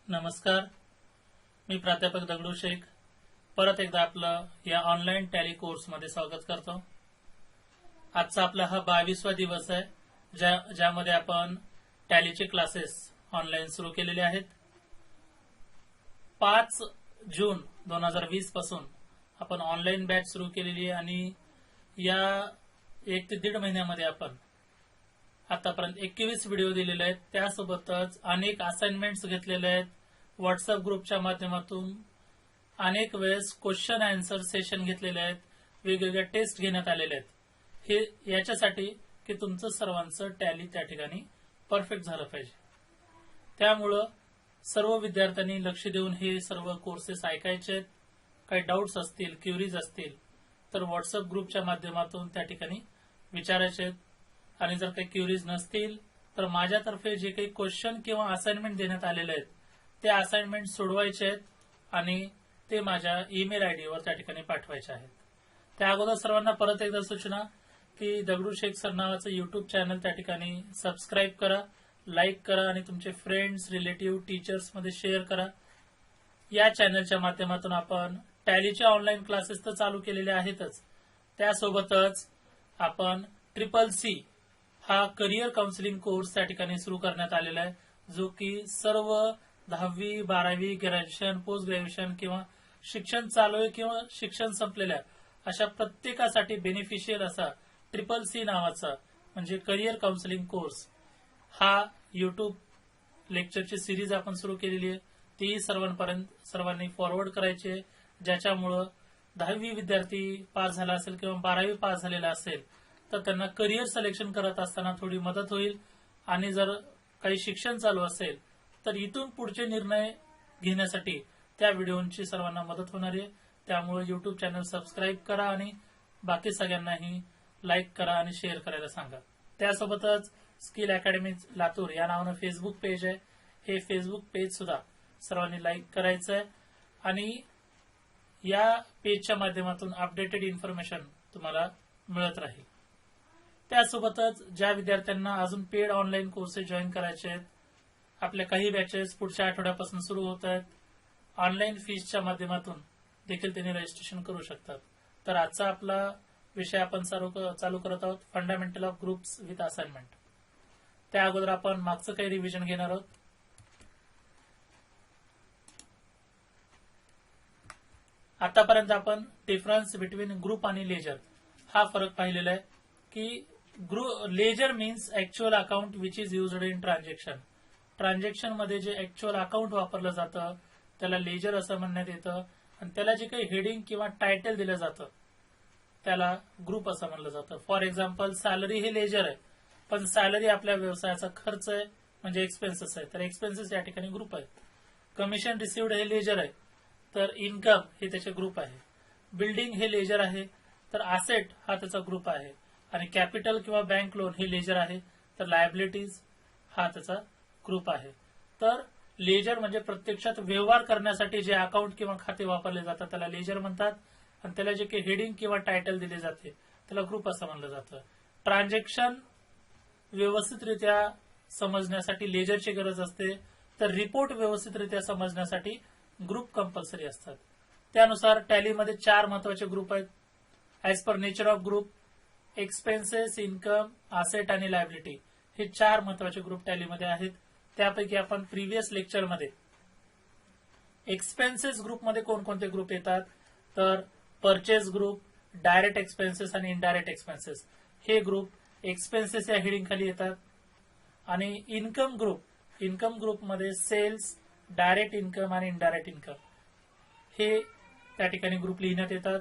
नमस्कार, मी प्राध्यापक दगडू शेख परत एकदा आपलं या ऑनलाईन टॅली कोर्समध्ये स्वागत करतो। आजचा आपला हा 22वा दिवस आहे ज्यामध्ये आपण टॅलीचे क्लासेस ऑनलाईन सुरू केलेले आहेत। 5 जून 2020 पासून आपण ऑनलाईन बॅच सुरू केलेली आहे आणि या 1 ते 1.5 महिन्यामध्ये आपण आतापर्यंत 21 व्हिडिओ दिलेले आहेत। त्यासोबतच अनेक असाइनमेंट्स घेतलेले आहेत। व्हॉट्सअप ग्रुपच्या माध्यमातून अनेक वेळेस क्वेश्चन आन्सर सेशन घेतलेले आहेत। वेगवेगळ्या टेस्ट घेण्यात आलेले आहेत। हे याच्यासाठी की तुमचं सर्वांचं टॅली त्या ठिकाणी परफेक्ट झालं पाहिजे। त्यामुळे सर्व विद्यार्थ्यांनी लक्ष देऊन हे सर्व कोर्सेस ऐकायचे आहेत। काही डाउट्स असतील, क्वेरीज असतील तर व्हॉट्सअप ग्रुपच्या माध्यमातून त्या ठिकाणी विचारायचे आहेत। आणि जर काही क्वेरीज नसतील तर माझ्यातर्फे जे काही क्वेश्चन किंवा असाइनमेंट देण्यात आलेले आहेत ते असाइनमेंट सोडवायचे आहेत आणि ते माझ्या ईमेल आयडीवर त्या ठिकाणी पाठवायचे आहेत। त्या अगोदर सर्वांना परत एकदा सूचना की दगडू शेख सर नावाचं युट्यूब चॅनल त्या ठिकाणी सबस्क्राईब करा, लाईक करा आणि तुमचे फ्रेंड्स, रिलेटिव्ह, टीचर्स मध्ये शेअर करा। या चॅनलच्या माध्यमातून आपण टॅलीचे ऑनलाईन क्लासेस तर चालू केलेले आहेतच, त्यासोबतच आपण CCC हा करिअर काउन्सिलिंग कोर्स त्या ठिकाणी सुरू करण्यात आलेला आहे, जो की सर्व 10वी, 12वी, ग्रॅज्युएशन, पोस्ट ग्रॅज्युएशन किंवा शिक्षण चालू आहे किंवा शिक्षण संपलेल्या अशा प्रत्येकासाठी बेनिफिशियल असा CCC नावाचा म्हणजे करिअर काउन्सिलिंग कोर्स हा युट्यूब लेक्चरची सिरीज आपण सुरू केलेली आहे। ती सर्वांनी फॉरवर्ड करायची आहे, ज्याच्यामुळे 10वी विद्यार्थी पास झाला असेल किंवा 12वी पास झालेला असेल तर त्यांना करिअर सिलेक्शन करत असताना थोडी मदत होईल। आणि जर काही शिक्षण चालू असेल तर इथून पुढचे निर्णय घेण्यासाठी त्या व्हिडिओची सर्वांना मदत होणार आहे। त्यामुळे युट्यूब चॅनल सबस्क्राईब करा आणि बाकी सगळ्यांनाही लाईक करा आणि शेअर करायला सांगा। त्यासोबतच स्किल अकॅडमी लातूर या नावानं फेसबुक पेज आहे, हे फेसबुक पेज सुद्धा सर्वांनी लाईक करायचं आहे आणि या पेजच्या माध्यमातून अपडेटेड इन्फॉर्मेशन तुम्हाला मिळत राहील। त्यासोबतच ज्या विद्यार्थ्यांना अजून पेड ऑनलाईन कोर्सेस जॉईन करायचे आहेत, आपल्या काही बॅचेस पुढच्या आठवड्यापासून सुरू होत आहेत। ऑनलाईन फीसच्या माध्यमातून देखील त्यांनी रजिस्ट्रेशन करू शकतात। तर आजचा आपला विषय आपण चालू करत आहोत fundamental of groups with assignment. त्या अगोदर आपण मागचं काही रिव्हिजन घेणार आहोत। आतापर्यंत आपण डिफरन्स बिटवीन ग्रुप आणि लेजर हा फरक पाहिलेला आहे की ledger means actual account which is used in transaction. Transaction मध्ये जे ऍक्च्युअल अकाउंट वापरलं जातं त्याला लेजर असं म्हणण्यात येतं आणि त्याला जे काही हेडिंग किंवा टायटल दिलं जातं त्याला ग्रुप असं म्हणलं जातं। फॉर एक्झाम्पल सॅलरी हे लेजर आहे, पण सॅलरी आपल्या व्यवसायाचा खर्च आहे म्हणजे एक्सपेन्सेस आहे, तर एक्सपेन्सेस या ठिकाणी ग्रुप आहे। कमिशन रिसिव्ड हे लेजर आहे तर इन्कम हे त्याचे ग्रुप आहे। बिल्डिंग हे लेजर आहे तर असेट हा त्याचा ग्रुप आहे आणि कॅपिटल किंवा बँक लोन हे लेजर आहे तर लायबिलिटीज हा त्याचा ग्रुप आहे। तर लेजर म्हणजे प्रत्यक्षात व्यवहार करण्यासाठी जे अकाउंट किंवा खाते वापरले जातात त्याला लेजर म्हणतात आणि त्याला जे काही हेडिंग किंवा टायटल दिले जाते त्याला ग्रुप असं म्हणलं जातं। ट्रान्झॅक्शन व्यवस्थितरित्या समजण्यासाठी लेजरची गरज असते, तर रिपोर्ट व्यवस्थितरित्या समजण्यासाठी ग्रुप कंपल्सरी असतात। त्यानुसार टॅलीमध्ये 4 महत्वाचे ग्रुप आहेत as per nature of group. Expenses, income, asset आणि लायबिलिटी हे 4 महत्वाचे ग्रुप टॅलीमध्ये आहेत। त्यापैकी आपण प्रिव्हियस लेक्चरमध्ये एक्सपेन्सेस ग्रुपमध्ये कोणकोणते ग्रुप येतात तर परचेस ग्रुप, डायरेक्ट एक्सपेन्सेस आणि इनडायरेक्ट एक्सपेन्सेस हे ग्रुप एक्सपेन्सेस या हेडिंग खाली येतात। आणि इन्कम ग्रुपमध्ये सेल्स, डायरेक्ट इन्कम आणि इनडायरेक्ट इन्कम हे त्या ठिकाणी ग्रुप लिहिण्यात येतात।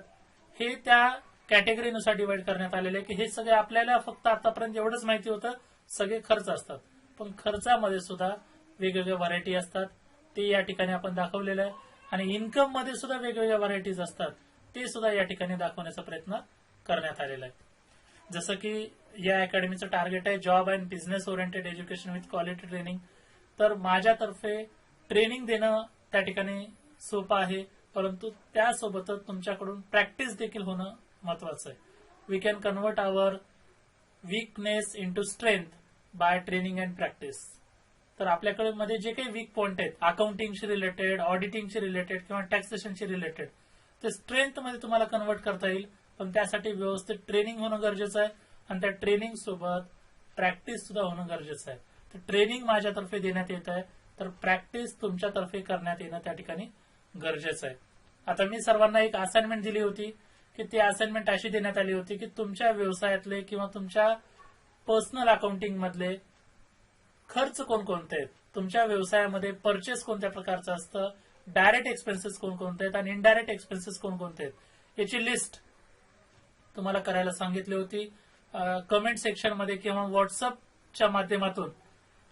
हे त्या कॅटेगरीनुसार डिवाइड करण्यात आलेले आहे की हे सगळे आपल्याला फक्त आतापर्यंत एवढंच माहिती होतं सगळे खर्च असतात, पण खर्चामध्ये सुद्धा वेगवेगळ्या व्हरायटी असतात ते या ठिकाणी आपण दाखवलेलं आहे। आणि इन्कम मध्ये सुद्धा वेगवेगळ्या व्हरायटीज असतात ते सुद्धा या ठिकाणी दाखवण्याचा प्रयत्न करण्यात आलेला आहे। जसं की या अकॅडमीचं टार्गेट आहे job and business oriented education with quality training, तर माझ्यातर्फे ट्रेनिंग देणं त्या ठिकाणी सोपं आहे, परंतु त्यासोबतच तुमच्याकडून प्रॅक्टिस देखील होणं महत्वाचं आहे। We can convert our weakness into strength by training and practice. तर आपल्याकडे मध्ये जे काही वीक पॉइंट आहेत अकाउंटिंगशी रिलेटेड, ऑडिटिंगशी रिलेटेड किंवा टॅक्सेशनशी रिलेटेड, ते स्ट्रेंथ मध्ये तुम्हाला कन्वर्ट करता येईल. पण त्यासाठी व्यवस्थित ट्रेनिंग होणं गरजेचं आहे आणि त्या ट्रेनिंग सोबत प्रॅक्टिस सुद्धा होणं गरजेचं आहे. तर ट्रेनिंग माझ्यातर्फे देण्यात येत आहे, तर प्रॅक्टिस तुमच्यातर्फे करण्यात येणं त्या ठिकाणी गरजेचं आहे. आता मी सर्वांना एक असाइनमेंट दिली होती की ती असाइनमेंट अशी देण्यात आली होती की तुमच्या व्यवसायातले किंवा तुमच्या पर्सनल अकाउंटिंग मधले खर्च कोणकोणते आहेत, तुमच्या व्यवसायामध्ये परचेस कोणत्या प्रकारचं असतं, डायरेक्ट एक्सपेन्सेस कोणकोणते आहेत आणि इनडायरेक्ट एक्सपेन्सेस कोणकोणते आहेत, याची लिस्ट तुम्हाला करायला सांगितली होती. कमेंट सेक्शन मध्ये किंवा व्हॉट्सअपच्या माध्यमातून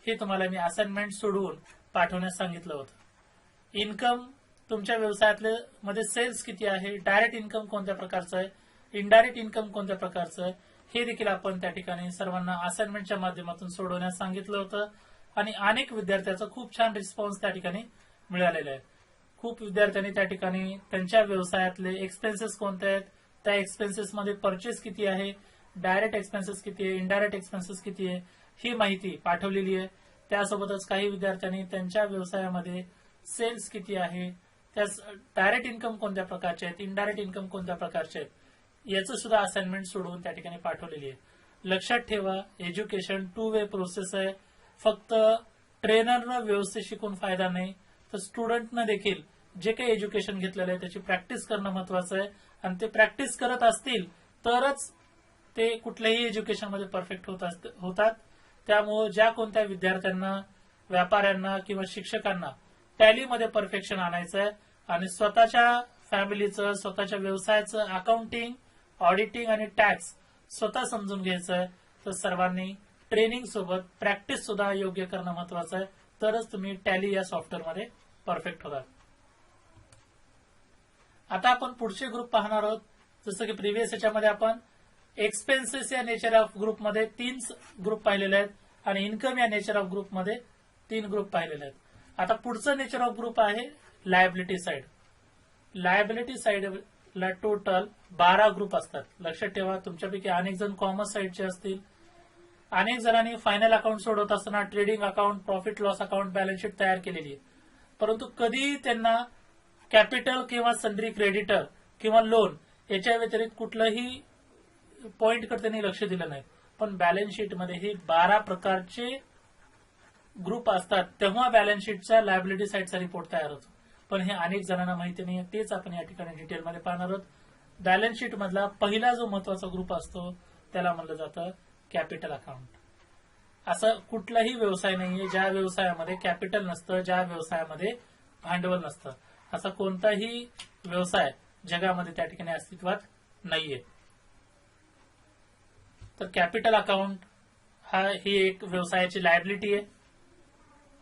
हे तुम्हाला मी असाइनमेंट सोडवून पाठवण्यास सांगितलं होतं. इन्कम तुमच्या व्यवसायातले मध्ये सेल्स किती आहे, डायरेक्ट इन्कम कोणत्या प्रकारचं आहे, इनडायरेक्ट इन्कम कोणत्या प्रकारचं आहे, हे देखील आपण त्या ठिकाणी सर्वांना असाइनमेंटच्या माध्यमातून सोडवण्यास सांगितलं होतं. आणि अनेक विद्यार्थ्यांचा खूप छान रिस्पॉन्स त्या ठिकाणी मिळालेला आहे. खूप विद्यार्थ्यांनी त्या ठिकाणी त्यांच्या व्यवसायातले एक्सपेन्सेस कोणते आहेत, त्या एक्सपेन्सेस मध्ये परचेस किती आहे, डायरेक्ट एक्सपेन्सेस किती आहे, इनडायरेक्ट एक्सपेन्सेस किती आहे, ही माहिती पाठवलेली आहे. त्यासोबतच काही विद्यार्थ्यांनी त्यांच्या व्यवसायामध्ये सेल्स किती आहे, त्या डायरेक्ट इन्कम कोणत्या प्रकारचे आहेत, इनडायरेक्ट इन्कम कोणत्या प्रकारचे आहेत, याचं सुद्धा असाइनमेंट सोडवून त्या ठिकाणी पाठवलेली आहे. लक्षात ठेवा, एज्युकेशन 2 वे प्रोसेस आहे. फक्त ट्रेनरनं व्यवस्थित शिकून फायदा नाही, तर स्टुडंटनं देखील जे काही एज्युकेशन घेतलेलं आहे त्याची प्रॅक्टिस करणं महत्वाचं आहे. आणि ते प्रॅक्टिस करत असतील तरच ते कुठल्याही एज्युकेशनमध्ये परफेक्ट होतात. त्यामुळे ज्या कोणत्या विद्यार्थ्यांना, व्यापाऱ्यांना किंवा शिक्षकांना टॅलीमध्ये परफेक्शन आणायचं आहे आणि स्वतःच्या फॅमिलीचं, स्वतःच्या व्यवसायाचं अकाउंटिंग, ऑडिटिंग आणि टॅक्स स्वतः समजून घ्यायचं आहे, तर सर्वांनी ट्रेनिंग सोबत प्रॅक्टिस सुद्धा योग्य करणं महत्वाचं आहे. तरच तुम्ही टॅली या सॉफ्टवेअरमध्ये परफेक्ट होतात. आता आपण पुढचे ग्रुप पाहणार आहोत. जसं की प्रिव्हियस याच्यामध्ये आपण एक्सपेन्सेस या नेचर ऑफ ग्रुपमध्ये 3 ग्रुप पाहिलेले आहेत आणि इन्कम या नेचर ऑफ ग्रुपमध्ये 3 ग्रुप पाहिलेले आहेत. आता पुढचं नेचर ऑफ ग्रुप आहे लायबिलिटी साइड. लायबिलिटी साइडला टोटल 12 ग्रुप असतात. लक्षात ठेवा, तुमच्यापैकी अनेक जण कॉमर्स साइडचे असतील, अनेक जणांनी फायनल अकाउंट सोडवत असताना trading account, profit loss account, balance sheet तयार केलेली आहे. परंतु कधी त्यांना कॅपिटल किंवा सन्ड्री क्रेडिटर किंवा लोन याच्या व्यतिरिक्त कुठलंही पॉइंटकडे त्यांनी लक्ष दिलं नाही. पण बॅलन्स शीटमध्ये हे 12 प्रकारचे ग्रुप असतात, तेव्हा बॅलन्स शीटचा लायबिलिटी साइडचा रिपोर्ट तयार होतो. पण हे अनेक जणांना माहिती नाही, तेच आपण या ठिकाणी डिटेलमध्ये पाहणार आहोत. बॅलन्स शीट मधला पहिला जो महत्वाचा ग्रुप असतो त्याला म्हणलं जातं कॅपिटल अकाउंट. असं कुठलाही व्यवसाय नाहीये ज्या व्यवसायामध्ये कॅपिटल नसतं, ज्या व्यवसायामध्ये भांडवल नसतं. असा कोणताही व्यवसाय जगामध्ये त्या ठिकाणी अस्तित्वात नाहीये. तर कॅपिटल अकाउंट ही एक व्यवसायाची लायबिलिटी आहे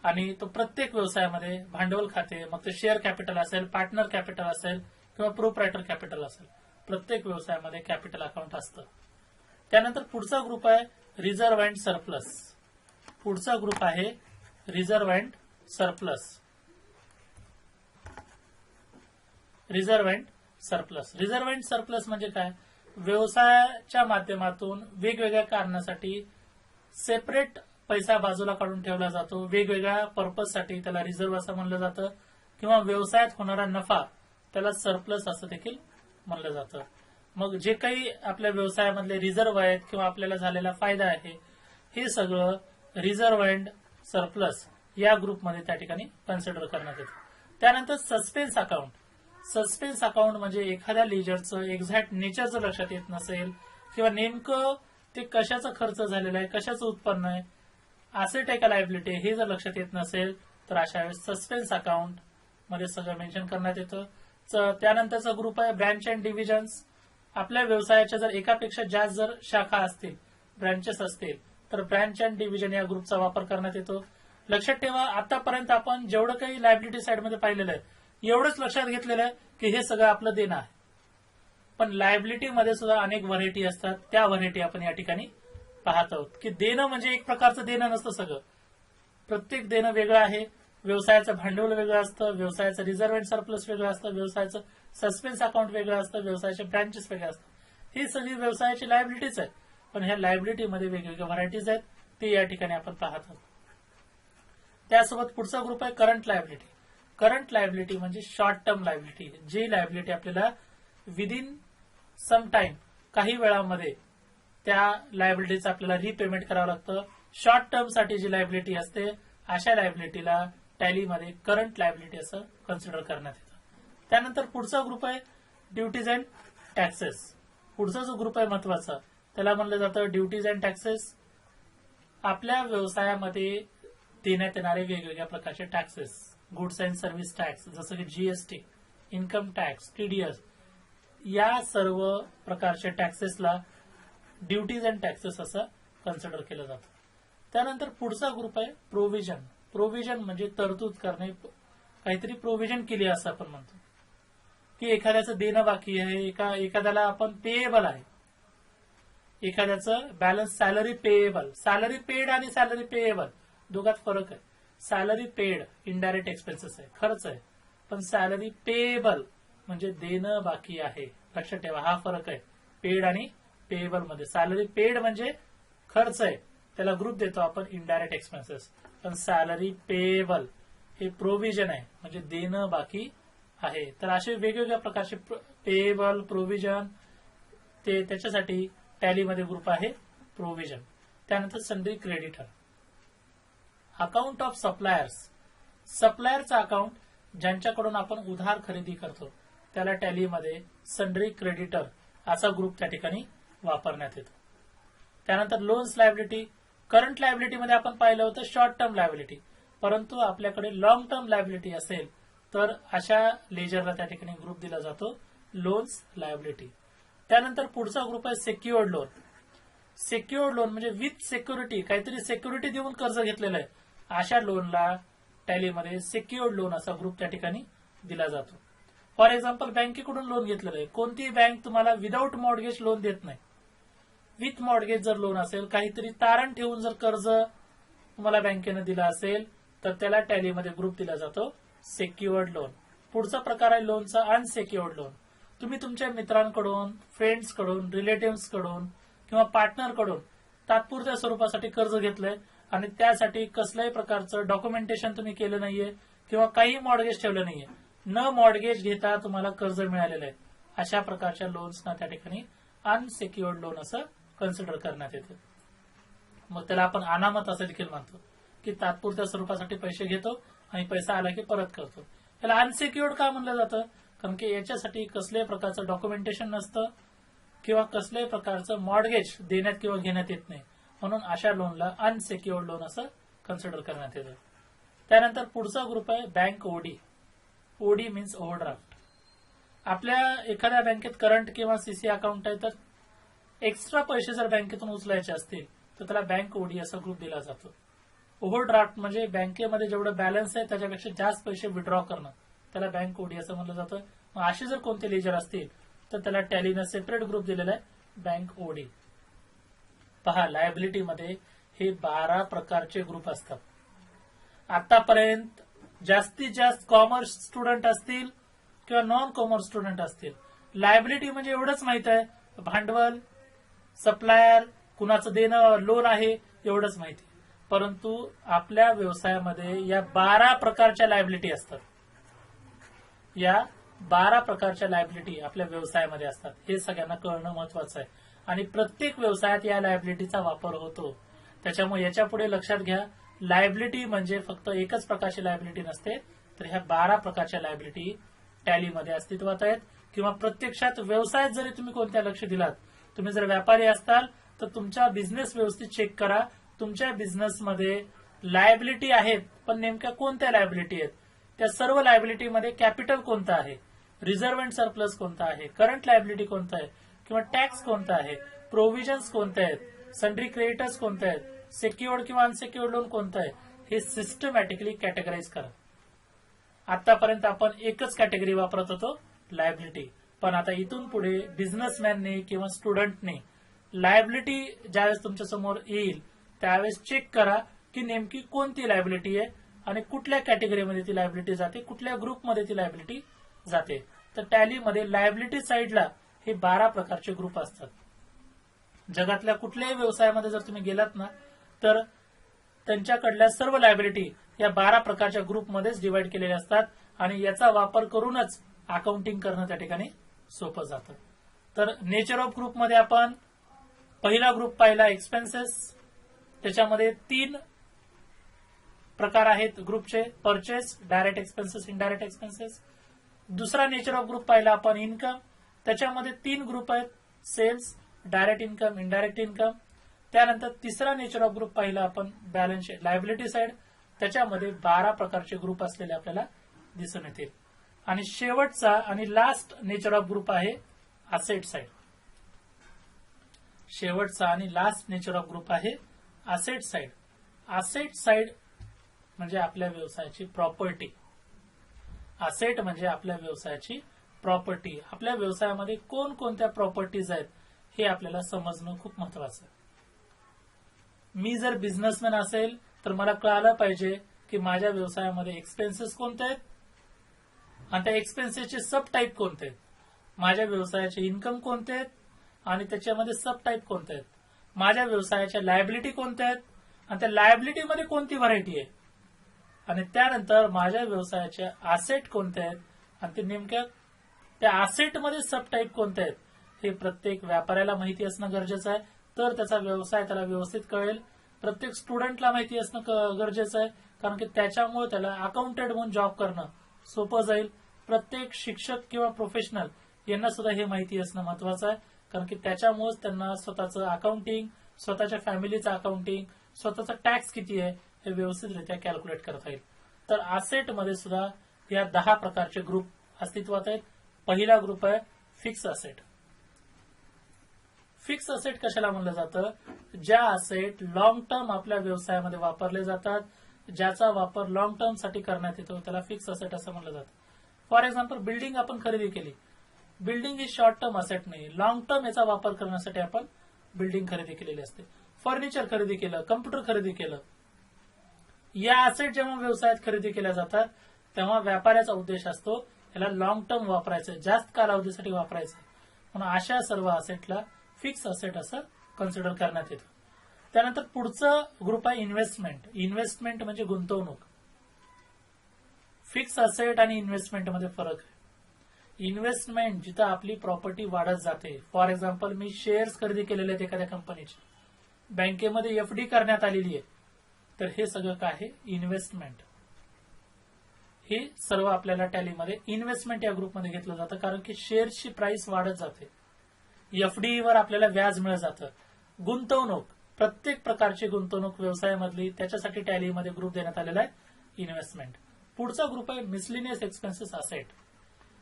आणि तो प्रत्येक व्यवसायामध्ये भांडवल खाते, मग ते शेअर कॅपिटल असेल, पार्टनर कॅपिटल असेल किंवा प्रोप्रायटर कॅपिटल असेल, प्रत्येक व्यवसायामध्ये कॅपिटल अकाउंट असतं. त्यानंतर पुढचा ग्रुप आहे रिझर्व्ह अँड सरप्लस. पुढचा ग्रुप आहे reserve and surplus. Reserve and surplus. Reserve and surplus म्हणजे काय? व्यवसायाच्या माध्यमातून वेगवेगळ्या कारणासाठी सेपरेट पैसा बाजूला काढून ठेवला जातो, वेगवेगळ्या पर्पजसाठी, त्याला रिझर्व्ह असं म्हणलं जातं. किंवा व्यवसायात होणारा नफा त्याला सरप्लस असं देखील म्हणलं जातं. मग जे काही आपल्या व्यवसायामधले रिझर्व्ह आहेत किंवा आपल्याला झालेला फायदा आहे, हे सगळं रिझर्व्ह अँड सरप्लस या ग्रुपमध्ये त्या ठिकाणी कन्सिडर करण्यात येतं. त्यानंतर सस्पेन्स अकाउंट. सस्पेन्स अकाउंट म्हणजे एखाद्या लेजरचं एक्झॅक्ट नेचर जर लक्षात येत नसेल किंवा नेमकं ते कशाचा खर्च झालेला आहे, कशाचं उत्पन्न आहे, असेट आहे का लायबिलिटी, हे जर लक्षात येत नसेल तर अशा वेळेस सस्पेन्स अकाउंट मध्ये सगळं मेन्शन करण्यात येतं. त्यानंतरचा ग्रुप आहे ब्रँच अँड डिव्हिजन्स. आपल्या व्यवसायाच्या जर एकापेक्षा जास्त जर शाखा असतील, ब्रँचेस असतील, तर ब्रँच अँड डिव्हिजन या ग्रुपचा वापर करण्यात येतो. लक्षात ठेवा, आतापर्यंत आपण जेवढं काही लायबिलिटी साइडमध्ये पाहिलेलं आहे एवढंच लक्षात घेतलेलं आहे की हे सगळं आपलं देणं आहे. पण लायबिलिटीमध्ये सुद्धा अनेक व्हरायटी असतात. त्या व्हरायटी आपण या ठिकाणी पाहत आहोत की देणं म्हणजे एक प्रकारचं देणं नसतं. सगळं प्रत्येक देणं वेगळं आहे. व्यवसायाचं भांडवल वेगळं असतं, व्यवसायाचं रिझर्व्ह अँड सरप्लस वेगळं असतं, व्यवसायाचं सस्पेन्स अकाउंट वेगळं असतं, व्यवसायाचे ब्रँचेस वेगळे असतात. ही सगळी व्यवसायाची लायबिलिटीज आहे. पण ह्या लायबिलिटीमध्ये वेगवेगळ्या व्हरायटीज आहेत, ते या ठिकाणी आपण पाहत आहोत. त्यासोबत पुढचा ग्रुप आहे करंट लायबिलिटी. करंट लायबिलिटी म्हणजे शॉर्ट टर्म लायबिलिटी, जी लायबिलिटी आपल्याला विदिन सम टाइम, काही वेळामध्ये त्या लायबिलिटीचं आपल्याला रिपेमेंट करावं लागतं. शॉर्ट टर्म साठी जी लायबिलिटी असते अशा लायबिलिटीला टॅलीमध्ये करंट लायबिलिटी असं कन्सिडर करण्यात येतं. त्यानंतर पुढचा ग्रुप आहे ड्युटीज अँड टॅक्सेस. पुढचा जो ग्रुप आहे महत्वाचा त्याला म्हणलं जातं ड्युटीज अँड टॅक्सेस. आपल्या व्यवसायामध्ये देण्यात येणारे वेगवेगळ्या प्रकारचे taxes, goods and service tax जसं की जीएसटी, इन्कम टॅक्स, टीडीएस, या सर्व प्रकारच्या टॅक्सेसला ड्युटीज अँड टॅक्सेस असं कन्सिडर केलं जातं. त्यानंतर पुढचा ग्रुप आहे प्रोव्हिजन. प्रोव्हिजन म्हणजे तरतूद करणे, काहीतरी प्रोव्हिजन केली असं आपण म्हणतो की एखाद्याचं देणं बाकी आहे, एखाद्याला आपण पेएबल आहे, एखाद्याचं balance salary payable. Salary paid आणि सॅलरी पेएबल दोघात फरक आहे. सॅलरी पेड इनडायरेक्ट एक्सपेन्सेस आहे, खर्च आहे, पण सॅलरी पेएबल म्हणजे देणं बाकी आहे. लक्षात ठेवा, हा फरक आहे पेड आणि पेएबल मध्ये. सॅलरी पेड म्हणजे खर्च आहे, त्याला ग्रुप देतो आपण इनडायरेक्ट एक्सपेन्सेस, पण सॅलरी पेएबल हे प्रोव्हिजन आहे म्हणजे देणं बाकी आहे. तर असे वेगवेगळ्या प्रकारचे पेएबल, प्रोव्हिजन, ते त्याच्यासाठी टॅलीमध्ये ग्रुप आहे प्रोव्हिजन. त्यानंतर sundry creditor. Account of suppliers. सप्लायरचा अकाउंट ज्यांच्याकडून आपण उधार खरेदी करतो त्याला टॅलीमध्ये सन्ड्री क्रेडिटर असा ग्रुप त्या ठिकाणी वापरण्यात येतो. त्यानंतर लोन्स लायबिलिटी. करंट लायबिलिटीमध्ये आपण पाहिलं होतं शॉर्ट टर्म लायबिलिटी, परंतु आपल्याकडे लॉंग टर्म लायबिलिटी असेल तर अशा लेजरला त्या ठिकाणी ग्रुप दिला जातो लोन्स लायबिलिटी. त्यानंतर पुढचा ग्रुप आहे सेक्युअर्ड लोन. सेक्युअर्ड लोन म्हणजे विथ सिक्युरिटी, काहीतरी सिक्युरिटी देऊन कर्ज घेतलेलं आहे, अशा लोनला टॅलीमध्ये सेक्युअर्ड लोन असा ग्रुप त्या ठिकाणी दिला जातो. फॉर एक्झाम्पल बँकेकडून लोन घेतलेलं आहे, कोणतीही बँक तुम्हाला विदाऊट मॉर्गेज लोन देत नाही. विथ मॉर्गेज जर लोन असेल, काहीतरी तारण ठेवून जर कर्ज तुम्हाला बँकेनं दिलं असेल तर त्याला टॅलीमध्ये ग्रुप दिला जातो सेक्युअर्ड लोन. पुढचा प्रकार आहे लोनचा अनसेक्युअर्ड लोन. तुम्ही तुमच्या मित्रांकडून, फ्रेंड्सकडून, रिलेटिव्हकडून किंवा पार्टनरकडून तात्पुरत्या स्वरूपासाठी कर्ज घेतलंय आणि त्यासाठी कसल्याही प्रकारचं डॉक्युमेंटेशन तुम्ही केलं नाहीये किंवा काही मॉर्गेज ठेवलं नाहीये, न मॉर्गेज घेता तुम्हाला कर्ज मिळालेलं आहे, अशा प्रकारच्या लोन्सना त्या ठिकाणी अनसेक्युअर्ड लोन असं कन्सिडर करण्यात येतं. मग त्याला आपण अनामत असं देखील म्हणतो की तात्पुरत्या स्वरूपासाठी पैसे घेतो आणि पैसा आला की परत करतो. याला अनसेक्युअर्ड का म्हणलं जातं? कारण की याच्यासाठी कसल्याही प्रकारचं डॉक्युमेंटेशन नसतं किंवा कसल्याही प्रकारचं मॉर्गेज देण्यात किंवा घेण्यात येत नाही, म्हणून अशा लोनला अनसेक्युअर्ड लोन असं कन्सिडर करण्यात येतं. त्यानंतर पुढचा ग्रुप आहे bank OD. OD means overdraft. आपल्या एखाद्या बँकेत करंट किंवा सीसी अकाउंट आहे तर एक्स्ट्रा पैसे जर बँकेतून उचलायचे असतील तर त्याला बँक ओडी असा ग्रुप दिला जातो. ओव्हरड्राफ्ट म्हणजे बँकेमध्ये जेवढं बॅलन्स आहे त्याच्यापेक्षा जास्त पैसे विड्रॉ करणं, त्याला बँक ओडी असं म्हणलं जातं. मग असे जर कोणते लेजर असतील तर त्याला टॅलीनं सेपरेट ग्रुप दिलेला आहे बँक ओडी. पहा, लायबिलिटीमध्ये हे 12 प्रकारचे ग्रुप असतात. आतापर्यंत जास्तीत जास्त कॉमर्स स्टुडंट असतील किंवा नॉन कॉमर्स स्टुडंट असतील, लायबिलिटी म्हणजे एवढंच माहित आहे, भांडवल, सप्लायर, कुणाचं देणं, लोन आहे एवढंच माहिती. परंतु आपल्या व्यवसायामध्ये या 12 प्रकारच्या लायबिलिटी असतात. या 12 प्रकारच्या लायबिलिटी आपल्या व्यवसायामध्ये असतात, हे सगळ्यांना कळणं महत्वाचं आहे. आणि प्रत्येक व्यवसायात या लायबिलिटीचा वापर होतो. त्याच्यामुळे याच्या पुढे लक्षात घ्या, लायबिलिटी म्हणजे फक्त एकच प्रकारची लायबिलिटी नसते, तर ह्या 12 प्रकारच्या लायबिलिटी टॅलीमध्ये अस्तित्वात आहेत. किंवा प्रत्यक्षात व्यवसायात जरी तुम्ही कोणत्या लक्ष दिलात, तुम्ही जर व्यापारी असताल तर तुमचा बिझनेस व्यवस्थित चेक करा. तुमच्या बिझनेसमध्ये लायबिलिटी आहेत, पण नेमक्या कोणत्या लायबिलिटी आहेत, त्या सर्व लायबिलिटीमध्ये कॅपिटल कोणतं आहे, रिझर्व्ह अँड सरप्लस कोणता आहे, करंट लायबिलिटी कोणतं आहे किंवा टॅक्स कोणता आहे, प्रोव्हिजन्स कोणते आहेत, सन्ड्री क्रेडिटर्स कोणते आहेत, सेक्युअर्ड किंवा अनसेक्युअर्ड लोन कोणतं आहे, हे सिस्टमॅटिकली कॅटेगराईज करा. आतापर्यंत आपण एकच कॅटेगरी वापरत होतो, लायबिलिटी. पण आता इथून पुढे बिझनेसमॅनने किंवा स्टुडंटने लायबिलिटी ज्यावेळेस तुमच्या समोर येईल त्यावेळेस चेक करा की नेमकी कोणती लायबिलिटी आहे आणि कुठल्या कॅटेगरीमध्ये ती लायबिलिटी जाते, कुठल्या ग्रुपमध्ये ती लायबिलिटी जाते. तर टॅलीमध्ये लायबिलिटी साईडला हे 12 प्रकारचे ग्रुप असतात. जगातल्या कुठल्याही व्यवसायामध्ये जर तुम्ही गेलात ना तर त्यांच्याकडल्या सर्व लायबिलिटी या 12 प्रकारच्या ग्रुपमध्येच डिवाइड केलेले असतात आणि याचा वापर करूनच अकाउंटिंग करणं त्या ठिकाणी सोपं जातं. तर नेचर ऑफ ग्रुपमध्ये आपण पहिला ग्रुप पाहिला एक्सपेन्सेस. त्याच्यामध्ये 3 प्रकार आहेत ग्रुपचे, purchase, direct expenses, indirect expenses. दुसरा नेचर ऑफ ग्रुप पाहिला आपण इन्कम. त्याच्यामध्ये 3 ग्रुप आहेत, sales, direct income, indirect income. त्यानंतर तिसरा नेचर ऑफ ग्रुप पाहिला आपण बॅलन्स शीट, लायबिलिटी साइड. त्याच्यामध्ये 12 प्रकारचे ग्रुप असलेले आपल्याला दिसून येतील. आणि शेवटचा आणि लास्ट नेचर ऑफ ग्रुप आहे असेट साइड. शेवटचा आणि लास्ट नेचर ऑफ ग्रुप आहे असेट साइड. असेट साइड म्हणजे आपल्या व्यवसायाची प्रॉपर्टी. असेट म्हणजे आपल्या व्यवसायाची प्रॉपर्टी. आपल्या व्यवसायामध्ये कोणकोणत्या प्रॉपर्टीज आहेत हे आपल्याला समजणं खूप महत्वाचं आहे. मी जर बिझनेसमॅन असेल तर मला कळालं पाहिजे की माझ्या व्यवसायामध्ये एक्सपेन्सेस कोणते आहेत आणि त्या एक्सपेन्सेसचे सब टाईप कोणते आहेत, माझ्या व्यवसायाचे इन्कम कोणते आहेत आणि त्याच्यामध्ये सब टाईप कोणते आहेत, माझ्या व्यवसायाच्या लायबिलिटी कोणत्या आहेत आणि त्या लायबिलिटीमध्ये कोणती व्हरायटी आहे, आणि त्यानंतर माझ्या व्यवसायाचे असेट कोणते आहेत आणि ते नेमक्या त्या असेटमध्ये सब टाईप कोणते आहेत हे प्रत्येक व्यापाऱ्याला माहिती असणं गरजेचं आहे. तर त्याचा व्यवसाय त्याला व्यवस्थित कळेल. प्रत्येक स्टुडंटला माहिती असणं गरजेचं आहे, कारण की त्याच्यामुळे त्याला अकाउंटंट म्हणून जॉब करणं सोपं जाईल. प्रत्येक शिक्षक किंवा प्रोफेशनल यांना सुद्धा हे माहिती असणं महत्वाचं आहे, कारण की त्याच्यामुळेच त्यांना स्वतःचं अकाउंटिंग, स्वतःच्या फॅमिलीचं अकाउंटिंग, स्वतःचा टॅक्स किती आहे हे व्यवस्थितरित्या कॅल्क्युलेट करता येईल. तर असेटमध्ये सुद्धा या 10 प्रकारचे ग्रुप अस्तित्वात आहेत. पहिला ग्रुप आहे फिक्स असेट. फिक्स असेट कशाला म्हणलं जातं? ज्या असेट लॉंग टर्म आपल्या व्यवसायामध्ये वापरले जातात, ज्याचा वापर लॉंग टर्म साठी करण्यात येतो त्याला फिक्स असेट असं म्हणलं जातं. फॉर एक्झाम्पल बिल्डिंग आपण खरेदी केली. बिल्डिंग ही शॉर्ट टर्म असेट नाही, लॉंग टर्म याचा वापर करण्यासाठी आपण बिल्डिंग खरेदी केलेली असते. फर्निचर खरेदी केलं, कम्प्युटर खरेदी केलं. या असेट जेव्हा व्यवसायात खरेदी केल्या जातात तेव्हा व्यापाऱ्याचा उद्देश असतो याला लॉंग टर्म वापरायचं, जास्त कालावधीसाठी वापरायचं, म्हणून अशा सर्व असेटला फिक्स असेट असं कन्सिडर करण्यात येतं. त्यानंतर पुढचं ग्रुप आहे इन्व्हेस्टमेंट. इन्व्हेस्टमेंट म्हणजे गुंतवणूक. फिक्स असेट आणि इन्व्हेस्टमेंटमध्ये फरक आहे. इन्व्हेस्टमेंट जिथं आपली प्रॉपर्टी वाढत जाते. फॉर एक्झाम्पल मी शेअर्स खरेदी केलेले आहेत एखाद्या कंपनीचे, बँकेमध्ये एफडी करण्यात आलेली आहे, तर हे सगळं काय आहे? इन्व्हेस्टमेंट. हे सर्व आपल्याला टॅलीमध्ये इन्व्हेस्टमेंट या ग्रुपमध्ये घेतलं जातं, कारण की शेअर्सची प्राइस वाढत जाते, एफडीवर आपल्याला व्याज मिळत जातं. गुंतवणूक, प्रत्येक प्रकारची गुंतवणूक व्यवसायामधली, त्याच्यासाठी टॅलीमध्ये ग्रुप देण्यात आलेला आहे इन्व्हेस्टमेंट. पुढचा ग्रुप आहे मिसलिनियस एक्सपेन्सेस असेट.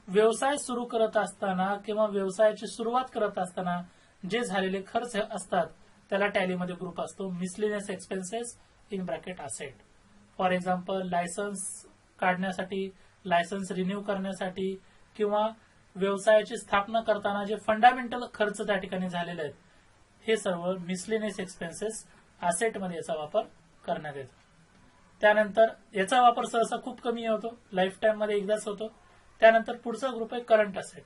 व्यवसाय सुरू करत असताना किंवा व्यवसायाची सुरुवात करत असताना जे झालेले खर्च असतात त्याला टॅलीमध्ये ग्रुप असतो miscellaneous expenses in bracket asset. For example licence काढण्यासाठी, लायसन्स रिन्यू करण्यासाठी किंवा व्यवसायाची स्थापना करताना जे फंडामेंटल खर्च त्या ठिकाणी झालेले आहेत हे सर्व मिसलिनियस एक्सपेन्सेस असेटमध्ये याचा वापर करण्यात येतो. त्यानंतर याचा वापर सहसा खूप कमी होतो, लाईफ टाईम मध्ये एकदाच होतो. त्यानंतर पुढचा ग्रुप आहे करंट असेट.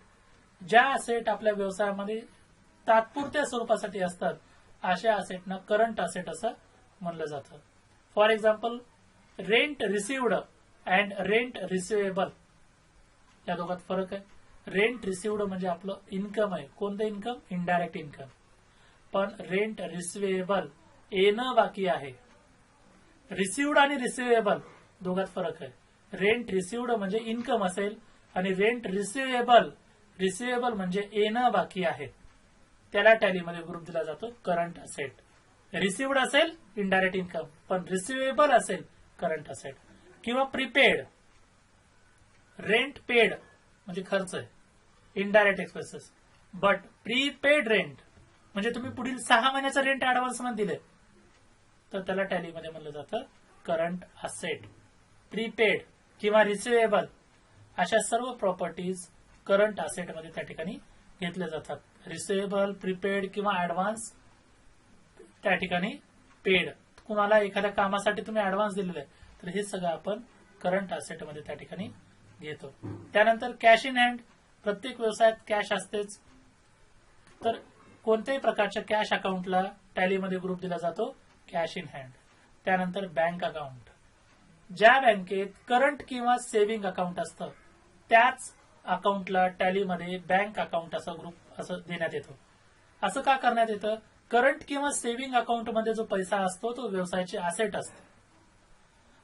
ज्या असेट आपल्या व्यवसायामध्ये तात्पुरत्या स्वरूपासाठी असतात अशा असेटना करंट असेट असं म्हणलं जातं. For example rent received and rent receivable या दोघात फरक आहे. रेंट रिसिव्ड म्हणजे आपलं इन्कम आहे, कोणतं इन्कम? Indirect income. पण रेंट रिसिवेबल येणं बाकी आहे. रिसिव्ड आणि रिसिवेबल दोघात फरक आहे. रेंट रिसिव्ड म्हणजे इन्कम असेल आणि रेंट रिसिवेबल म्हणजे येणं बाकी आहे, त्याला टॅलीमध्ये ग्रुप दिला जातो करंट असेट. रिसिव्ड असेल इनडायरेक्ट इन्कम, पण रिसिवेबल असेल करंट असेट. किंवा प्रीपेड, रेंट पेड म्हणजे खर्च आहे, indirect expenses. But prepaid rent म्हणजे तुम्ही पुढील 6 महिन्याचा रेंट ऍडव्हान्स मध्ये दिले तर त्याला टॅलीमध्ये म्हणलं जातं करंट असेट. प्रीपेड किंवा रिसिवेबल अशा सर्व प्रॉपर्टीज करंट असेटमध्ये त्या ठिकाणी घेतल्या जातात. रिसिवेबल, प्रीपेड किंवा ऍडव्हान्स त्या ठिकाणी पेड. कुणाला एखाद्या कामासाठी तुम्ही ऍडव्हान्स दिलेला आहे तर हे सगळं आपण करंट असेटमध्ये त्या ठिकाणी घेतो. त्यानंतर कॅश इन हँड. प्रत्येक व्यवसायात कॅश असतेच, तर कोणत्याही प्रकारच्या कॅश अकाउंटला टॅलीमध्ये ग्रुप दिला जातो कॅश इन हँड. त्यानंतर बँक अकाउंट. ज्या बँकेत करंट किंवा सेव्हिंग अकाउंट असतं त्याच अकाउंटला टॅलीमध्ये बँक अकाउंट असा ग्रुप असं देण्यात येतो. असं का करण्यात येतं? करंट किंवा सेव्हिंग अकाउंटमध्ये जो पैसा असतो तो व्यवसायाची असेट असते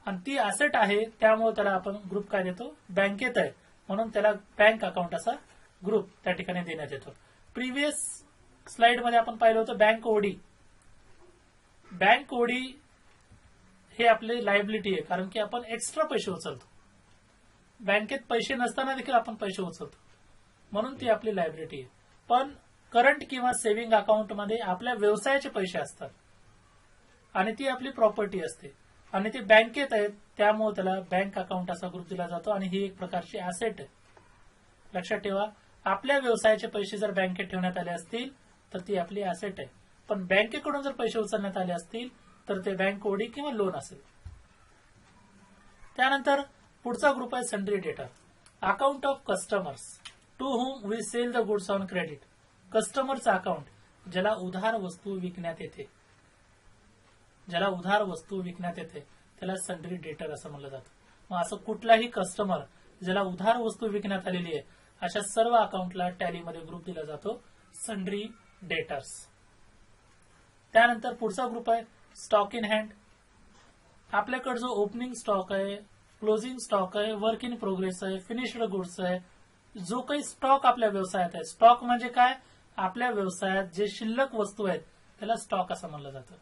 आणि ती असेट आहे, त्यामुळे त्याला आपण ग्रुप काय देतो? बँकेत आहे म्हणून त्याला बँक अकाउंट असा ग्रुप त्या ठिकाणी देण्यात येतो. प्रिव्हियस स्लाइड मध्ये आपण पाहिलं होतं बँक ओडी. बँक ओडी हे आपली लायबिलिटी आहे, कारण की आपण एक्स्ट्रा पैसे उचलतो. बँकेत पैसे नसताना देखील आपण पैसे उचलतो म्हणून ती आपली लायबिलिटी आहे. पण करंट किंवा सेव्हिंग अकाउंट मध्ये आपल्या व्यवसायाचे पैसे असतात आणि ती आपली प्रॉपर्टी असते आणि ते बँकेत आहेत, त्यामुळे त्याला बँक अकाउंट असा ग्रुप दिला जातो आणि ही एक प्रकारची ऍसेट आहे. लक्षात ठेवा, आपल्या व्यवसायाचे पैसे जर बँकेत ठेवण्यात आले असतील तर ती आपली ऍसेट आहे, पण बँकेकडून जर पैसे उचलण्यात आले असतील तर ते बँक ओडी किंवा लोन असेल. त्यानंतर पुढचा ग्रुप आहे sundry debtor. Account of customers to whom we sell the goods on credit. कस्टमरचं अकाउंट, ज्याला उधार वस्तू विकण्यात येते, ज्याला उधार वस्तू विकण्यात येते त्याला सन्ड्री डेटर असं म्हणलं जातं. मग असं कुठलाही कस्टमर ज्याला उधार वस्तू विकण्यात आलेली आहे अशा सर्व अकाउंटला टॅलीमध्ये ग्रुप दिला जातो सन्ड्री डेटर्स. त्यानंतर पुढचा ग्रुप आहे स्टॉक इन हँड. आपल्याकडे जो ओपनिंग स्टॉक आहे, क्लोजिंग स्टॉक आहे, वर्क इन प्रोग्रेस आहे, फिनिश्ड गुड्स आहे, जो काही स्टॉक आपल्या व्यवसायात आहे. स्टॉक म्हणजे काय? आपल्या व्यवसायात जे शिल्लक वस्तू आहेत त्याला स्टॉक असं म्हणलं जातं.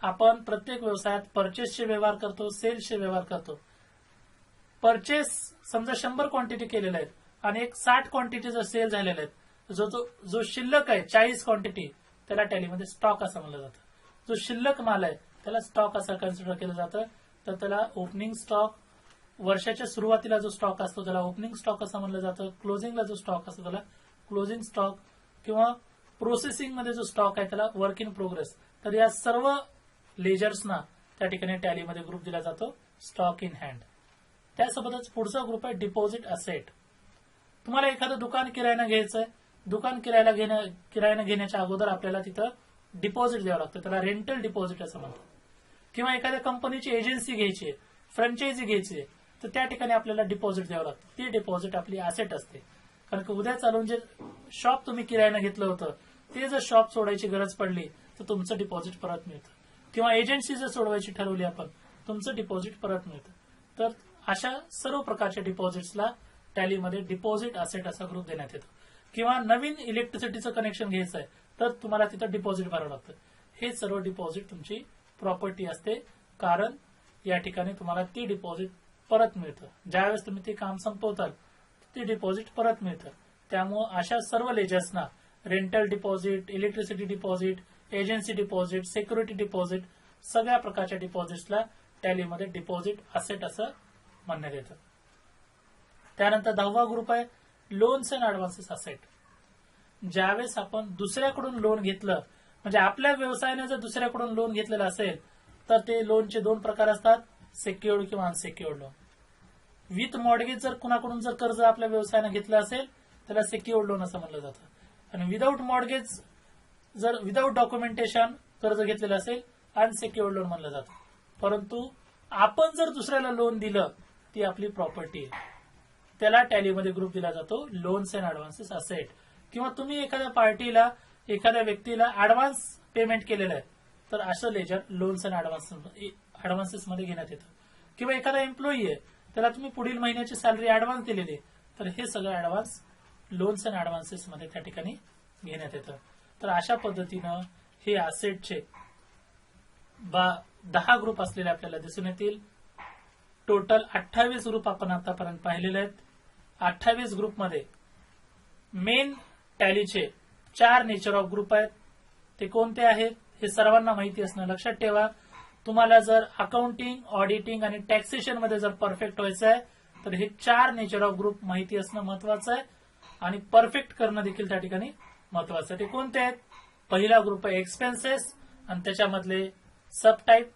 आपण प्रत्येक व्यवसायात परचेसचे व्यवहार करतो, सेल्सचे व्यवहार करतो. परचेस समजा 100 क्वांटिटी केलेल्या आहेत आणि एक 60 क्वांटिटी जर सेल झालेल्या आहेत, जो शिल्लक आहे 40 क्वांटिटी त्याला टॅलीमध्ये स्टॉक असं म्हणलं जातं. जो शिल्लक माल आहे त्याला स्टॉक असं कन्सिडर केलं जातं. तर त्याला ओपनिंग स्टॉक, वर्षाच्या सुरुवातीला जो स्टॉक असतो त्याला ओपनिंग स्टॉक असं म्हणलं जातं. क्लोजिंगला जो स्टॉक असतो त्याला क्लोजिंग स्टॉक किंवा प्रोसेसिंग मध्ये जो स्टॉक आहे त्याला वर्क इन प्रोग्रेस. तर या सर्व लेजर्सना त्या ठिकाणी टॅलीमध्ये ग्रुप दिला जातो स्टॉक इन हँड. त्यासोबतच पुढचा ग्रुप आहे डिपॉझिट असेट. तुम्हाला एखादं दुकान किरायानं घ्यायचंय, दुकान किरायानं घेण्याच्या अगोदर आपल्याला तिथं डिपॉझिट द्यावं लागतं, त्याला रेंटल डिपॉझिट असं म्हणतात. किंवा एखाद्या कंपनीची एजन्सी घ्यायची आहे, फ्रँचायझी घ्यायची आहे, तर त्या ठिकाणी आपल्याला डिपॉझिट द्यावं लागतं. ती डिपॉझिट आपली असेट असते, कारण की उद्या चालून जे शॉप तुम्ही किरायानं घेतलं होतं ते जर शॉप सोडायची गरज पडली तर तुमचं डिपॉझिट परत मिळतं. किंवा एजन्सी जर सोडवायची ठरवली आपण, तुमचं डिपॉझिट परत मिळतं. तर अशा सर्व प्रकारच्या डिपॉझिट्सला टॅलीमध्ये डिपॉझिट असेट असा ग्रुप देण्यात येतो. किंवा नवीन इलेक्ट्रिसिटीचं कनेक्शन घ्यायचं आहे तर तुम्हाला तिथं डिपॉझिट भरावं लागतं. हे सर्व डिपॉझिट तुमची प्रॉपर्टी असते, कारण या ठिकाणी तुम्हाला ती डिपॉझिट परत मिळतं. ज्यावेळेस तुम्ही ते काम संपवताल ती डिपॉझिट परत मिळतं. त्यामुळे अशा सर्व लेजर्सना rental deposit, electricity deposit, agency deposit, security deposit, सगळ्या प्रकारच्या डिपॉझिट्सला टॅलीमध्ये डिपॉझिट असेट असं म्हणण्यात येतं. त्यानंतर 10वा ग्रुप आहे लोन्स अँड ऍडव्हान्सेस असेट. ज्यावेळेस आपण दुसऱ्याकडून लोन घेतलं, म्हणजे आपल्या व्यवसायाने जर दुसऱ्याकडून लोन घेतलेलं असेल तर ते लोनचे 2 प्रकार असतात, सेक्युर्ड किंवा अनसेक्युर्ड लोन. विथ मॉर्गेज जर कुणाकडून जर कर्ज आपल्या व्यवसायाने घेतलं असेल त्याला सेक्युर्ड लोन असं म्हणलं जातं. आणि विदाऊट मॉर्गेज जर विदाऊट डॉक्युमेंटेशन कर्ज घेतलेलं असेल अनसेक्युर्ड लोन म्हणलं जातं. परंतु आपण जर दुसऱ्याला लोन दिलं ती आपली प्रॉपर्टी आहे, त्याला टॅलीमध्ये ग्रुप दिला जातो लोन्स अँड ऍडव्हान्सेस असेट. किंवा तुम्ही एखाद्या पार्टीला, एखाद्या व्यक्तीला ऍडव्हान्स पेमेंट केलेलं आहे तर असं लेजर लोन्स अँड ऍडव्हान्सेस मध्ये घेण्यात येतं. किंवा एखादा एम्प्लॉई आहे त्याला तुम्ही पुढील महिन्याची सॅलरी ऍडव्हान्स दिलेली आहे तर हे सगळं ऍडव्हान्स लोन्स अँड ऍडव्हान्सेस मध्ये त्या ठिकाणी घेण्यात येतं. तर अशा पद्धतीनं हे असेटचे 10 ग्रुप असलेले आपल्याला दिसून येतील. टोटल 28 ग्रुप आपण आतापर्यंत पाहिलेले आहेत. 28 ग्रुपमध्ये मेन टॅलीचे 4 नेचर ऑफ ग्रुप आहेत. ते कोणते आहेत हे सर्वांना माहिती असणं लक्षात ठेवा. तुम्हाला जर अकाउंटिंग, ऑडिटिंग आणि टॅक्सेशन मध्ये जर परफेक्ट व्हायचं आहे तर हे 4 नेचर ऑफ ग्रुप माहिती असणं महत्वाचं आहे आणि परफेक्ट करणं देखील त्या ठिकाणी महत्वाचं आहे. ते कोणते आहेत? पहिला ग्रुप आहे एक्सपेन्सेस आणि त्याच्यामधले सब टाईप,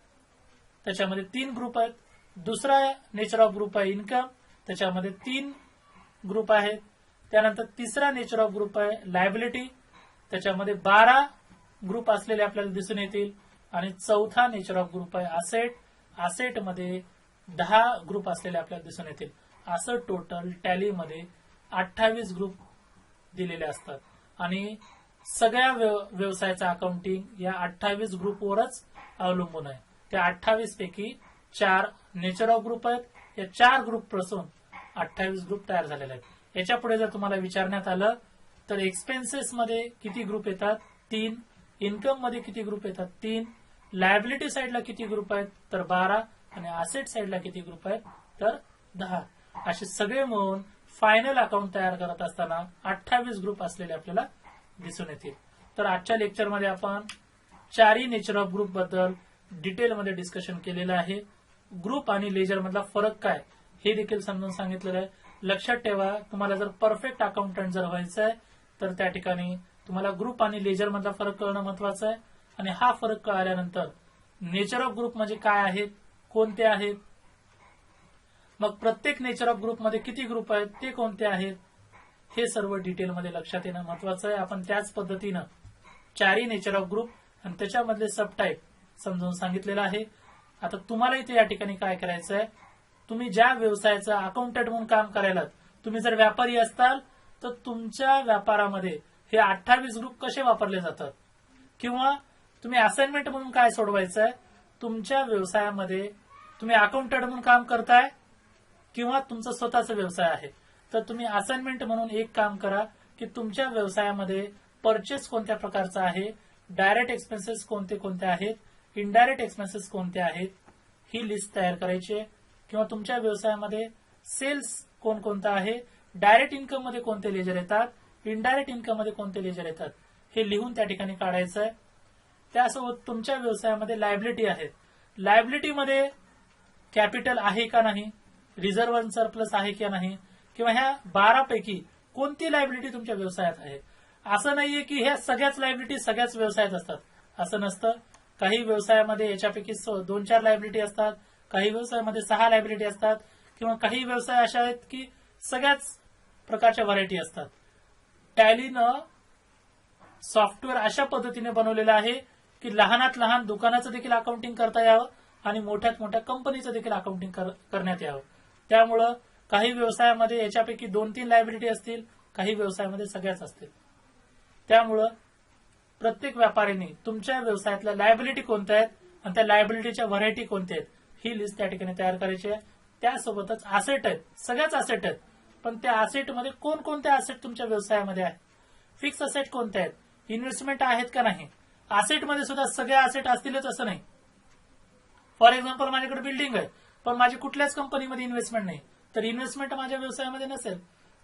त्याच्यामध्ये 3 ग्रुप आहेत. दुसरा नेचर ऑफ ग्रुप आहे इन्कम, त्याच्यामध्ये 3 ग्रुप आहेत. त्यानंतर तिसरा नेचर ऑफ ग्रुप आहे लायबिलिटी, त्याच्यामध्ये 12 ग्रुप असलेले आपल्याला दिसून येतील. आणि चौथा नेचर ऑफ ग्रुप आहे असेट. असेट मध्ये 10 ग्रुप असलेले आपल्याला दिसून येतील. असं टोटल टॅलीमध्ये 28 ग्रुप दिलेले असतात आणि सगळ्या व्यवसायाचं अकाउंटिंग या 28 ग्रुपवरच अवलंबून आहे. त्या 28 पैकी 4 नेचर ऑफ ग्रुप आहेत. या 4 ग्रुप पासून 28 ग्रुप तयार झालेले आहेत. याच्या पुढे जर तुम्हाला विचारण्यात आलं तर एक्सपेन्सेस मध्ये किती ग्रुप येतात? 3. इन्कम मध्ये किती ग्रुप येतात? 3. लायबिलिटी साइडला किती ग्रुप आहेत? तर 12. आणि असेट साइडला किती ग्रुप आहेत? तर 10. असे सगळे मिळून फायनल अकाउंट तयार करत असताना 28 ग्रुप असलेले आपल्याला दिसून येतील. तर आजच्या लेक्चरमध्ये आपण 4 नेचर ऑफ ग्रुप बद्दल डिटेलमध्ये डिस्कशन केलेलं आहे. ग्रुप आणि लेजर मधला फरक काय हे देखील समजून सांगितलेलं आहे. लक्षात ठेवा, तुम्हाला जर परफेक्ट अकाउंटंट जर व्हायचं आहे तर त्या ठिकाणी तुम्हाला ग्रुप आणि लेजर मधला फरक कळणं महत्वाचं आहे. आणि हा फरक कळाल्यानंतर नेचर ऑफ ग्रुप म्हणजे काय आहेत, कोणते आहेत, मग प्रत्येक नेचर ऑफ ग्रुप मध्ये किती ग्रुप आहेत, ते कोणते आहेत, हे सर्व डिटेलमध्ये लक्षात येणं महत्वाचं आहे. आपण त्याच पद्धतीनं 4 नेचर ऑफ ग्रुप आणि त्याच्यामधले सब टाईप समजून सांगितलेलं आहे. आता तुम्हाला इथे या ठिकाणी काय करायचं आहे, तुम्ही ज्या व्यवसायाचं अकाउंटंट म्हणून काम करायला, तुम्ही जर व्यापारी असताल तर तुमच्या व्यापारामध्ये हे 28 ग्रुप कसे वापरले जातात, किंवा तुम्ही असाइनमेंट म्हणून काय सोडवायचं आहे, तुमच्या व्यवसायामध्ये तुम्ही अकाउंटंट म्हणून काम करताय किंवा तुमचा स्वतःचा व्यवसाय आहे, तर तुम्ही असाइनमेंट म्हणून एक काम करा की तुमच्या व्यवसायामध्ये परचेस कोणत्या प्रकारचा आहे, डायरेक्ट एक्सपेन्सेस कोणते कोणते आहेत, इनडायरेक्ट एक्सपेन्सेस कोणते आहेत, ही लिस्ट तयार करायची आहे. किंवा तुमच्या व्यवसायामध्ये सेल्स कोणकोणता आहे, डायरेक्ट इन्कम मध्ये कोणते लेजर येतात, इनडायरेक्ट इन्कम मध्ये कोणते लेजर येतात, हे लिहून त्या ठिकाणी काढायचं आहे. त्यासोबत तुमच्या व्यवसायामध्ये लायबिलिटी आहेत, लायबिलिटीमध्ये कॅपिटल आहे का नाही, रिझर्व्ह आणि सरप्लस आहे की नाही, किंवा ह्या 12 पैकी कोणती लायबिलिटी तुमच्या व्यवसायात आहे. असं नाहीये की ह्या सगळ्याच लायबिलिटी सगळ्याच व्यवसायात असतात, असं नसतं. काही व्यवसायामध्ये याच्यापैकी 2-4 लायबिलिटी असतात, काही व्यवसायामध्ये 6 लायबिलिटी असतात, किंवा काही व्यवसाय अशा आहेत की सगळ्याच प्रकारच्या व्हरायटी असतात. टॅलीनं सॉफ्टवेअर अशा पद्धतीने बनवलेलं आहे की लहानात लहान दुकानाचं देखील अकाउंटिंग करता यावं आणि मोठ्यात मोठ्या कंपनीचं देखील अकाउंटिंग करण्यात यावं. त्यामुळं काही व्यवसायामध्ये याच्यापैकी 2-3 लायबिलिटी असतील, काही व्यवसायामध्ये सगळ्याच असतील. त्यामुळं प्रत्येक व्यापाऱ्यांनी तुमच्या व्यवसायातल्या लायबिलिटी कोणत्या आहेत आणि त्या लायबिलिटीच्या व्हरायटी कोणत्या आहेत ही लिस्ट त्या ठिकाणी तयार करायची आहे. त्यासोबतच असेट आहेत, सगळ्याच असेट आहेत, पण त्या असेटमध्ये कोणकोणते असेट तुमच्या व्यवसायामध्ये आहेत, फिक्स असेट कोणते आहेत, इन्व्हेस्टमेंट आहेत का नाही. असेटमध्ये सुद्धा सगळ्या असेट असतीलच असं नाही. फॉर एक्झाम्पल, माझ्याकडे बिल्डिंग आहे पण माझी कुठल्याच कंपनीमध्ये इन्व्हेस्टमेंट नाही, तर इन्व्हेस्टमेंट माझ्या व्यवसायामध्ये नसेल.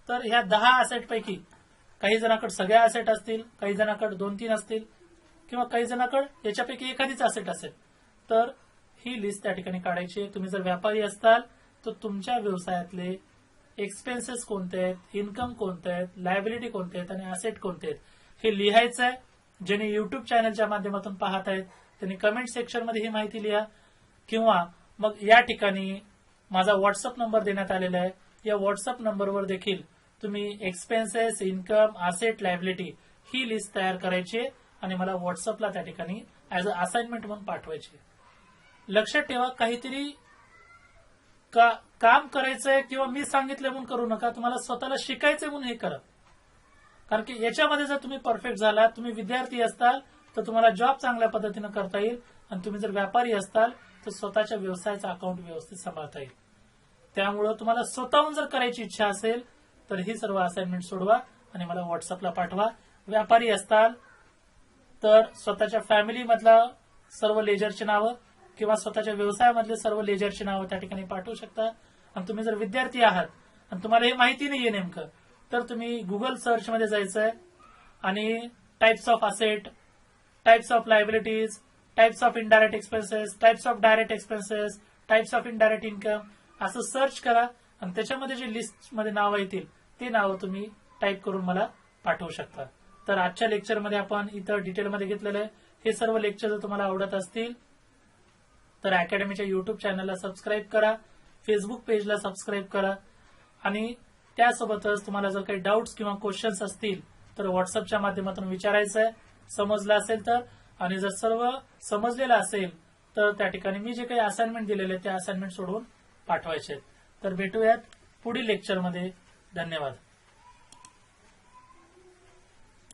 तर ह्या 10 असेट पैकी काही जणांकडे सगळ्या असेट असतील, काही जणांकडे 2-3 असतील, किंवा काही जणांकडे याच्यापैकी एखादीच असेट असेल. तर ही लिस्ट त्या ठिकाणी काढायची. तुम्ही जर व्यापारी असताल तर तुमच्या व्यवसायातले एक्सपेन्सेस कोणते आहेत, इन्कम कोणते आहेत, लायबिलिटी कोणते आहेत आणि असेट कोणते आहेत हे लिहायचं आहे. ज्यांनी युट्यूब चॅनलच्या माध्यमातून पाहत आहेत त्यांनी कमेंट सेक्शन मध्ये ही माहिती लिहा, किंवा मग या ठिकाणी माझा व्हॉट्सअप नंबर देण्यात आलेला आहे. या व्हॉट्सअप नंबरवर देखील तुम्ही एक्सपेन्सेस, इन्कम, असेट, लायबिलिटी ही लिस्ट तयार करायची आणि मला व्हॉट्सअपला त्या ठिकाणी ऍज अ असाइनमेंट म्हणून पाठवायची. लक्षात ठेवा, काहीतरी काम करायचंय किंवा मी सांगितलं म्हणून करू नका, तुम्हाला स्वतःला शिकायचंय म्हणून हे करा. कारण की याच्यामध्ये जर तुम्ही परफेक्ट झाला, तुम्ही विद्यार्थी असताल तर तुम्हाला जॉब चांगल्या पद्धतीनं करता येईल, आणि तुम्ही जर व्यापारी असताल तर स्वतःच्या व्यवसायाचं अकाउंट व्यवस्थित सांभाळता येईल. त्यामुळं तुम्हाला स्वतःहून जर करायची इच्छा असेल तर ही सर्व असाइनमेंट सोडवा आणि मला व्हॉट्सअपला पाठवा. व्यापारी असताल तर स्वतःच्या फॅमिली मधला सर्व लेजरची नावं किंवा स्वतःच्या व्यवसायामधले सर्व लेजरची नावं त्या ठिकाणी पाठवू शकता. आणि तुम्ही जर विद्यार्थी आहात आणि तुम्हाला हे माहिती नाहीये नेमकं, तर तुम्ही गुगल सर्च मध्ये जायचंय आणि types of asset, types of liabilities, types of indirect expenses, types of direct expenses, types of indirect income असं सर्च करा आणि त्याच्यामध्ये जे लिस्ट मध्ये नावं येतील ते नावं तुम्ही टाईप करून मला पाठवू शकता. तर आजच्या लेक्चरमध्ये आपण इथं डिटेलमध्ये घेतलेलं आहे. हे सर्व लेक्चर जर तुम्हाला आवडत असतील तर अकॅडमीच्या युट्यूब चॅनलला सबस्क्राईब करा, फेसबुक पेजला सबस्क्राईब करा, आणि त्यासोबतच तुम्हाला जर काही डाऊट्स किंवा क्वेश्चन्स असतील तर व्हॉट्सअपच्या माध्यमातून विचारायचं आहे, समजलं असेल तर. आणि जर सर्व समजलेलं असेल तर त्या ठिकाणी मी जे काही असाइनमेंट दिलेले त्या असाइनमेंट सोडवून पाठवायचे आहेत. तर भेटूयात पुढील लेक्चरमध्ये. धन्यवाद.